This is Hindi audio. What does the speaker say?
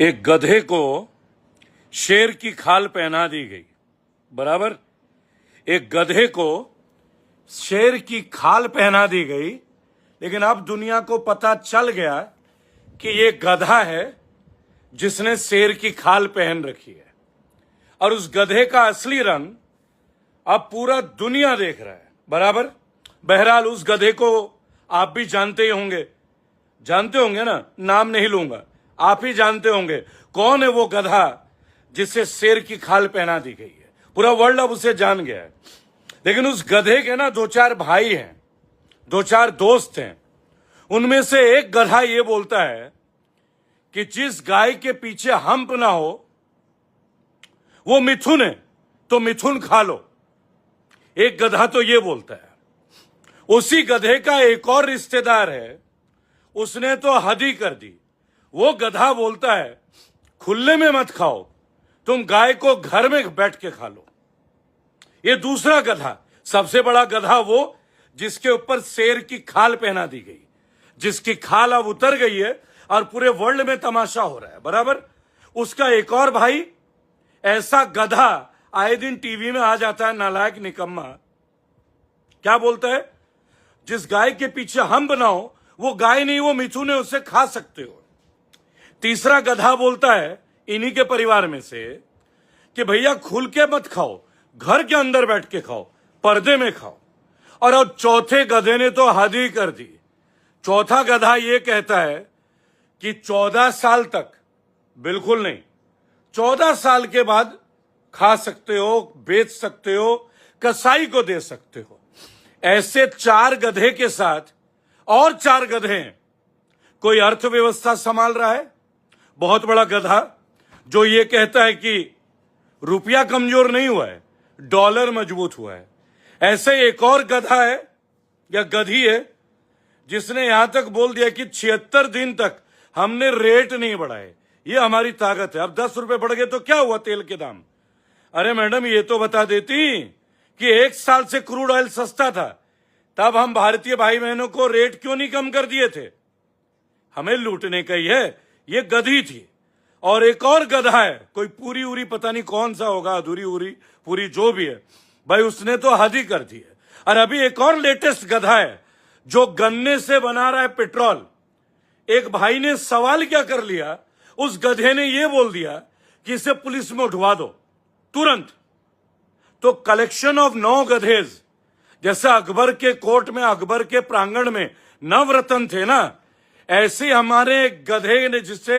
एक गधे को शेर की खाल पहना दी गई। बराबर, एक गधे को शेर की खाल पहना दी गई, लेकिन अब दुनिया को पता चल गया कि ये गधा है जिसने शेर की खाल पहन रखी है। और उस गधे का असली रंग अब पूरा दुनिया देख रहा है। बराबर, बहरहाल उस गधे को आप भी जानते ही होंगे, जानते होंगे ना, नाम नहीं लूंगा, आप ही जानते होंगे कौन है वो गधा जिसे शेर की खाल पहना दी गई है। पूरा वर्ल्ड अब उसे जान गया है। लेकिन उस गधे के ना दो चार भाई हैं, दो चार दोस्त हैं। उनमें से एक गधा ये बोलता है कि जिस गाय के पीछे हम्प ना हो वो मिथुन है, तो मिथुन खा लो। एक गधा तो ये बोलता है। उसी गधे का एक और रिश्तेदार है, उसने तो हद ही कर दी। वो गधा बोलता है खुले में मत खाओ, तुम गाय को घर में बैठ के खा लो। ये दूसरा गधा, सबसे बड़ा गधा, वो जिसके ऊपर शेर की खाल पहना दी गई, जिसकी खाल अब उतर गई है और पूरे वर्ल्ड में तमाशा हो रहा है। बराबर, उसका एक और भाई ऐसा गधा आए दिन टीवी में आ जाता है, नालायक निकम्मा। क्या बोलता है? जिस गाय के पीछे हम बनाओ वो गाय नहीं, वो मिथुन है, उससे खा सकते हो। तीसरा गधा बोलता है इन्हीं के परिवार में से कि भैया खुल के मत खाओ, घर के अंदर बैठ के खाओ, पर्दे में खाओ। और अब चौथे गधे ने तो हद ही कर दी। चौथा गधा ये कहता है कि 14 साल तक बिल्कुल नहीं, 14 साल के बाद खा सकते हो, बेच सकते हो, कसाई को दे सकते हो। ऐसे 4 गधे के साथ और 4 गधे हैं। कोई अर्थव्यवस्था संभाल रहा है, बहुत बड़ा गधा जो ये कहता है कि रुपया कमजोर नहीं हुआ है, डॉलर मजबूत हुआ है। ऐसे एक और गधा है या गधी है जिसने यहां तक बोल दिया कि 76 दिन तक हमने रेट नहीं बढ़ाए, ये हमारी ताकत है। अब 10 रुपए बढ़ गए तो क्या हुआ तेल के दाम? अरे मैडम, ये तो बता देती कि 1 साल से क्रूड ऑयल सस्ता था, तब हम भारतीय भाई बहनों को रेट क्यों नहीं कम कर दिए थे? हमें लूटने का ही है। ये गधी थी। और एक और गधा है, कोई पूरी उरी पता नहीं कौन सा होगा, अधूरी उरी पूरी जो भी है, भाई उसने तो हद ही कर दी है। और अभी एक और लेटेस्ट गधा है जो गन्ने से बना रहा है पेट्रोल। एक भाई ने सवाल क्या कर लिया, उस गधे ने यह बोल दिया कि इसे पुलिस में उठवा दो तुरंत। तो कलेक्शन ऑफ 9 गधेज, जैसे अकबर के कोर्ट में, अकबर के प्रांगण में नवरत्न थे ना, ऐसे हमारे गधे ने जिससे